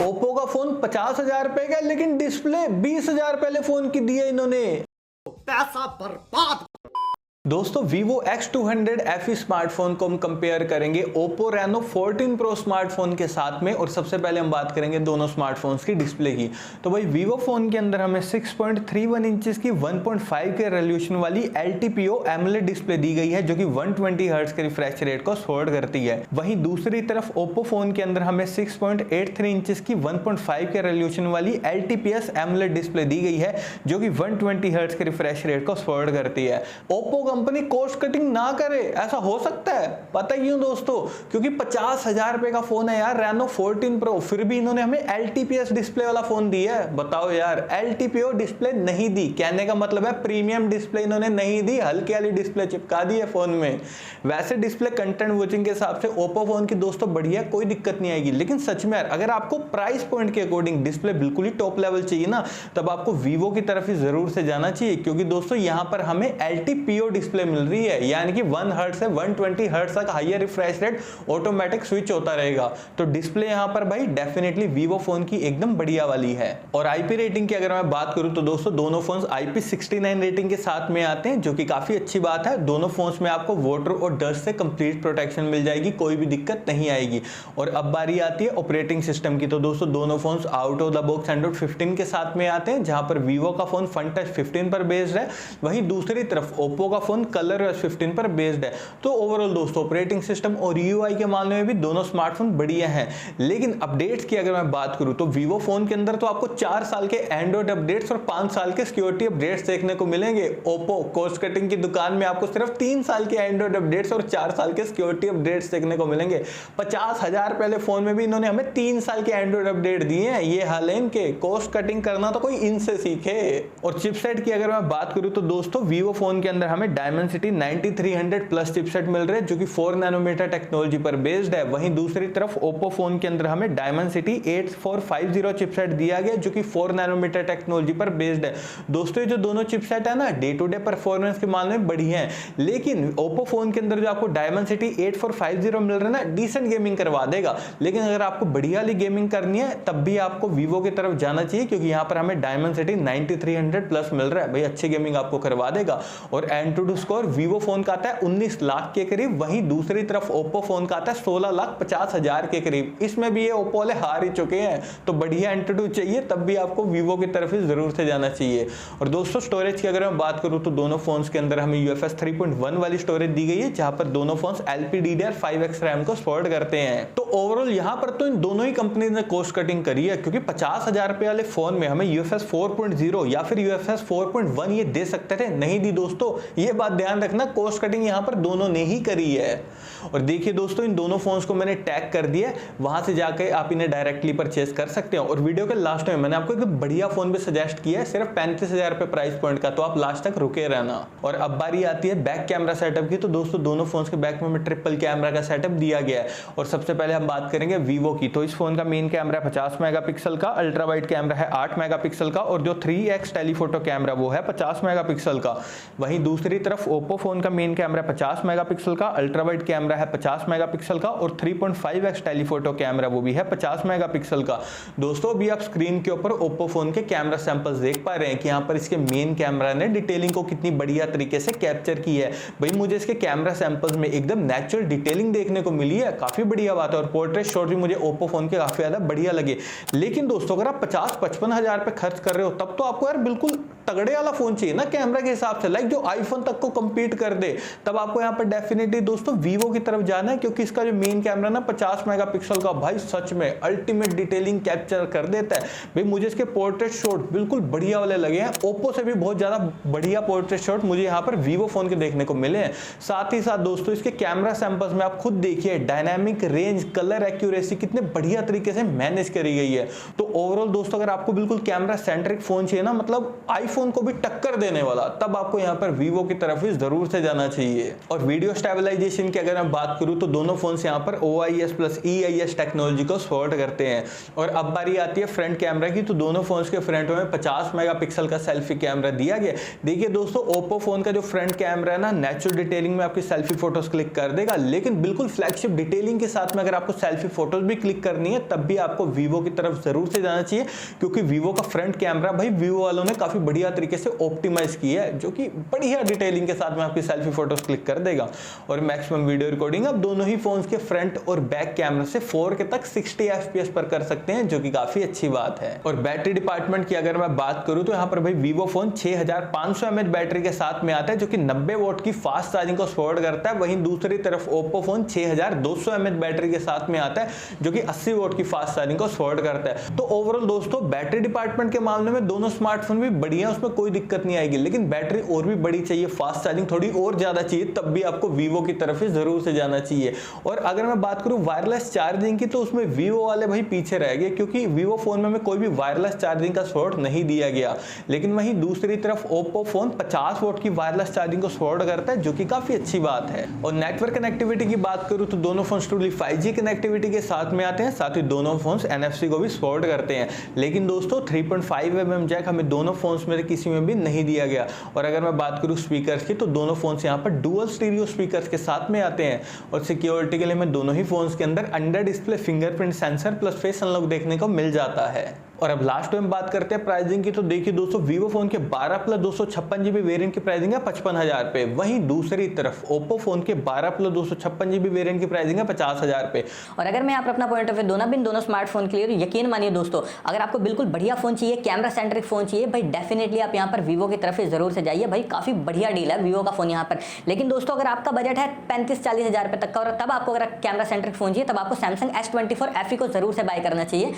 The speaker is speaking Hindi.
ओप्पो का फोन 50,000 रुपए का, लेकिन डिस्प्ले 20,000 पहले फोन की दी है इन्होंने। पैसा बर्बाद। दोस्तों Vivo X200 FE स्मार्टफोन को हम कंपेयर करेंगे Oppo Reno 14 Pro स्मार्टफोन के साथ में। और सबसे पहले हम बात करेंगे दोनों स्मार्टफोन्स की डिस्प्ले की। तो भाई Vivo फोन के अंदर हमें 6.31 इंचेस की 1.5 के रेजोल्यूशन वाली LTPO AMOLED डिस्प्ले दी गई है, जो कि 120 हर्ट्ज के रिफ्रेश रेट को सपोर्ट करती है। वहीं दूसरी तरफ Oppo फोन के अंदर हमें 6.83 इंचेस की 1.5 के रेजोल्यूशन वाली LTPS AMOLED डिस्प्ले दी गई है, जो कि 120 हर्ट्ज के रिफ्रेश रेट को सपोर्ट करती है। Oppo कंपनी कॉस्ट कटिंग ना करे, ऐसा हो सकता है? पता क्यों दोस्तों? क्योंकि 50,000 रुपए का फोन है यार, Reno 14 Pro, फिर भी इन्होंने हमें LTPS डिस्प्ले वाला फोन दिया है। बताओ यार, LTPO डिस्प्ले नहीं दी, कहने का मतलब है प्रीमियम डिस्प्ले इन्होंने नहीं दी, हल्की वाली डिस्प्ले चिपका दी है फोन में। वैसे डिस्प्ले कंटेंट वॉचिंग के हिसाब से Oppo फोन की दोस्तों बढ़िया, कोई दिक्कत नहीं आएगी। लेकिन सच में यार, अगर आपको प्राइस पॉइंट के अकॉर्डिंग डिस्प्ले बिल्कुल ही टॉप लेवल चाहिए ना, तब आपको Vivo की तरफ ही जरूर से जाना चाहिए। क्योंकि दोस्तों यहाँ पर हमें LTPO डिस्प्ले मिल रही है, यानी कि 1 हर्ट्ज से 120 हर्ट्ज तक higher refresh rate automatic switch होता रहेगा। तो डिस्प्ले यहाँ पर भाई डेफिनेटली Vivo फोन की एकदम बढ़िया वाली है। और आईपी रेटिंग की अगर मैं बात करूं तो दोस्तों दोनों फोन्स IP69 रेटिंग के साथ में आते हैं, जो कि काफी अच्छी बात है। दोनों फोन्स में आपको वाटर और डस्ट से कंप्लीट प्रोटेक्शन मिल जाएगी, कोई भी दिक्कत नहीं आएगी। और अब बारी आती है ऑपरेटिंग सिस्टम की। तो दोस्तों दोनों phones out of the box Android 15 के साथ में आते हैं, जहां पर Vivo का फोन FunTouch 15 पर बेस्ड है, वहीं दूसरी तरफ Oppo का फोन ColorOS 15 पर बेस्ड है। तो ओवरऑल दोस्तों ऑपरेटिंग सिस्टम और UI के मामले में भी दोनों स्मार्टफोन बढ़िया हैं। लेकिन अपडेट्स की अगर मैं बात करूं तो Vivo फोन के अंदर तो आपको 4 साल के एंड्रॉइड अपडेट्स और 5 साल के सिक्योरिटी अपडेट्स देखने को मिलेंगे। Oppo कॉस्ट कटिंग की दुकान में आपको सिर्फ 3 साल के एंड्रॉइड अपडेट्स और 4 साल के सिक्योरिटी अपडेट्स देखने को मिलेंगे। 50,000 पहले फोन में भी इन्होंने हमें 3 साल के एंड्रॉइड अपडेट दिए हैं। ये हाल है इनके, कॉस्ट कटिंग करना तो कोई इनसे सीखे। और चिपसेट की अगर मैं बात करूं तो दोस्तों Vivo फोन के अंदर हमें Dimensity 9300 प्लस चिपसेट मिल रहे हैं, जो कि 4 नैनोमीटर टेक्नोलॉजी पर बेस्ड है। वहीं दूसरी तरफ Oppo फोन के अंदर हमें Dimensity 8450 चिपसेट दिया गया, जो कि 4 नैनोमीटर टेक्नोलॉजी पर बेस्ड है। दोस्तों ये जो दोनों चिपसेट है ना, डे टू डे परफॉर्मेंस के मामले में बढ़िया है। लेकिन Oppo फोन के अंदर जो आपको Dimensity 8450 मिल रहा है ना, डिसेंट गेमिंग करवा देगा। लेकिन अगर आपको बढ़िया वाली गेमिंग करनी है, तब भी आपको Vivo की तरफ जाना चाहिए, क्योंकि यहाँ पर हमें Dimensity 9300 प्लस मिल रहा है। भाई अच्छी गेमिंग आपको करवा देगा। और Antutu स्कोर Vivo फोन का आता है 19 लाख के करीब, वहीं दूसरी तरफ Oppo फोन का आता है 16,50,000 के करीब। इसमें भी ये Oppo वाले हार ही चुके हैं। तो बढ़िया Antutu चाहिए, तब भी आपको Vivo की तरफ ही जरूर से जाना चाहिए। और दोस्तों स्टोरेज की अगर मैं बात करूं तो दोनों फोन्स के अंदर हमें UFS 3.1 वाली स्टोरेज दी गई है, जहां पर दोनों फोन्स LPDDR5X रैम को सपोर्ट करते हैं। तो ओवरऑल यहां पर तो इन दोनों ही कंपनी ने कॉस्ट कटिंग करी है, क्योंकि 50,000 रुपए वाले फोन में हमें UFS 4.0 या फिर UFS 4.1 ये दे सकते थे, नहीं दी दोस्तों। ये बात ध्यान रखना, कॉस्ट कटिंग यहां पर दोनों ने ही करी है। और देखिए दोस्तों, इन दोनों फोन्स को मैंने टैग कर दिया, वहां से जाकर आप इन्हें डायरेक्टली परचेस कर सकते हो। और वीडियो के लास्ट में मैंने आपको एक बढ़िया फोन भी सजेस्ट किया है, सिर्फ 35,000 रुपए प्राइस पॉइंट का, तो आप लास्ट तक रुके रहना। और अब बारी आती है बैक कैमरा सेटअप की। तो दोस्तों दोनों फोन्स के बैक में हमें ट्रिपल कैमरा का सेटअप दिया गया है। और सबसे पहले हम बात करेंगे Vivo की। तो इस फोन का मेन कैमरा 50 मेगापिक्सल का, अल्ट्रा वाइड कैमरा है 8 मेगापिक्सल का, और जो 3x टेलीफोटो कैमरा वो है 50 मेगापिक्सल का। वहीं दूसरी तरफ Oppo फोन का मेन कैमरा 50 मेगापिक्सल का, अल्ट्रा वाइड कैमरा है 50 मेगापिक्सल का, और 3.5x टेलीफोटो कैमरा वो भी है 50 मेगापिक्सल का। दोस्तों अभी आप स्क्रीन के ऊपर Oppo फोन के कैमरा सैंपल्स देख पा रहे हैं कि यहाँ पर इसके मेन कैमरा ने डिटेलिंग को कितनी बढ़िया तरीके से कैप्चर की है। भाई मुझे इसके कैमरा सैंपल्स में एकदम नेचुरल डिटेलिंग देखने को मिली है, काफी बढ़िया बात है। और पोर्ट्रेट शॉट भी मुझे Oppo फोन के काफी ज्यादा बढ़िया लगे। लेकिन दोस्तों अगर आप 50-55 हजार रुपए खर्च कर रहे हो, तब तो आपको यार बिल्कुल तगड़े वाला फोन चाहिए ना कैमरा के हिसाब से, लाइक जो आईफोन तक को कंपीट कर दे। तब आपको यहाँ पर डेफिनेटली दोस्तों Vivo की तरफ जाना है, क्योंकि इसका जो मेन कैमरा ना 50 मेगापिक्सल का, भाई सच में अल्टीमेट डिटेलिंग कैप्चर कर देता है। भाई मुझे इसके पोर्ट्रेट शॉट बिल्कुल बढ़िया वाले लगे हैं। Oppo से भी बहुत ज्यादा बढ़िया पोर्ट्रेट शॉट मुझे यहाँ पर Vivo फोन के देखने को मिले हैं। साथ ही साथ दोस्तों इसके कैमरा सैंपल्स में आप खुद देखिए, डायनामिक रेंज, कलर एक्यूरेसी कितने बढ़िया तरीके से मैनेज करी गई है। तो ओवरऑल दोस्तों अगर आपको बिल्कुल कैमरा सेंट्रिक फोन चाहिए ना, मतलब आईफोन को भी टक्कर देने वाला, तब आपको यहाँ पर Vivo की तरफ ही जरूर से जाना चाहिए। और वीडियो स्टेबलाइजेशन की अगर मैं बात करूं तो दोनों फोन्स यहाँ पर OIS प्लस EIS टेक्नोलॉजी को सपोर्ट करते हैं। और अब बारी आती है फ्रंट कैमरा की, तो दोनों फोन्स के फ्रंट में 50 मेगापिक्सल का सेल्फी कैमरा दिया गया। देखिए दोस्तों, ओप्पो फोन का जो फ्रंट कैमरा है ना, नेचुरल डिटेलिंग में आपकी सेल्फी फोटोज क्लिक कर देगा, लेकिन बिल्कुल फ्लैगशिप डिटेलिंग के साथ में अगर आपको सेल्फी फोटोज भी क्लिक करनी है तब भी आपको वीवो की तरफ जरूर से जाना चाहिए, क्योंकि वीवो का फ्रंट कैमरा भाई वीवो वालों ने काफी बढ़िया तरीके से ऑप्टिमाइज किया है, जो कि बढ़िया डिटेलिंग के साथ में आपकी सेल्फी फोटोज क्लिक कर देगा। और मैक्सिमम वीडियो रिकॉर्डिंग आप दोनों ही फोन्स के फ्रंट और बैक कैमरा से 4K तक 60 FPS पर कर सकते हैं, जो कि काफी अच्छी बात है। और बैटरी डिपार्टमेंट की अगर मैं बात करूं तो यहाँ पर भाई वीवो फोन 6500 mAh बैटरी के साथ में आता है, जो कि 90 वॉट की फास्ट चार्जिंग को सपोर्ट करता है। वहीं दूसरी तरफ ओप्पो फोन 6200 mAh बैटरी के साथ में आता है, जो कि 80 वॉट की फास्ट चार्जिंग को सपोर्ट करता है। तो ओवरऑल दोस्तों, बैटरी डिपार्टमेंट के मामले में दोनों स्मार्टफोन भी बढ़िया, उसमें कोई दिक्कत नहीं आएगी, लेकिन बैटरी और भी बड़ी चाहिए, फास्ट चार्जिंग थोड़ी और ज्यादा चाहिए, तब भी आपको वीवो की तरफ ही जरूर से जाना चाहिए। और अगर मैं बात करूं वायरलेस चार्जिंग की, तो उसमें वीवो वाले भाई पीछे रह गए, क्योंकि वीवो फोन में कोई भी वायरलेस चार्जिंग का सपोर्ट नहीं दिया गया। लेकिन वहीं दूसरी तरफ ओप्पो फोन 50 वॉट की वायरलेस चार्जिंग को सपोर्ट करता है, जो कि काफी अच्छी बात है। और नेटवर्क कनेक्टिविटी की बात करूं तो दोनों फोन ट्रूली 5G कनेक्टिविटी के साथ में आते हैं, साथ ही दोनों फोन्स NFC को भी सपोर्ट करते हैं। लेकिन दोस्तों 3.5mm जैक हमें दोनों फोन्स में किसी में भी नहीं दिया गया। और अगर मैं बात करूं स्पीकर्स की, तो दोनों फोन्स यहाँ पर डुअल स्टीरियो स्पीकर्स के साथ में आते हैं। और सिक्योरिटी के लिए हमें दोनों ही फोन्स के अंदर under display fingerprint sensor plus face unlock देखने को मिल जाता है। और अब लास्ट में बात करते हैं प्राइसिंग की, तो देखिए दोस्तों, वीवो फोन के 12 प्लस 256GB वेरिएंट की प्राइसिंग है 55,000 पे। वहीं दूसरी तरफ ओप्पो फोन के 12 प्लस 256GB वेरिएंट की प्राइसिंग है 50,000 पे। और अगर मैं यहाँ पर अपना पॉइंट ऑफ व्यू दोनों दोनों स्मार्टफोन के लिए, तो यकीन मानिए दोस्तों, अगर आपको बिल्कुल बढ़िया फोन चाहिए, कैमरा सेंट्रिक फोन चाहिए, भाई डेफिनेटली आप यहाँ पर वीवो की तरफ से जरूर से जाइए। भाई काफी बढ़िया डील है वीवो का फोन यहाँ पर। लेकिन दोस्तों, अगर आपका बजट है 35-40 हजार रुपए तक का, और तब आपको अगर कैमरा सेंट्रिक फोन चाहिए, तब आपको सैमसंग S24 FE को जरूर से बाय करना चाहिए,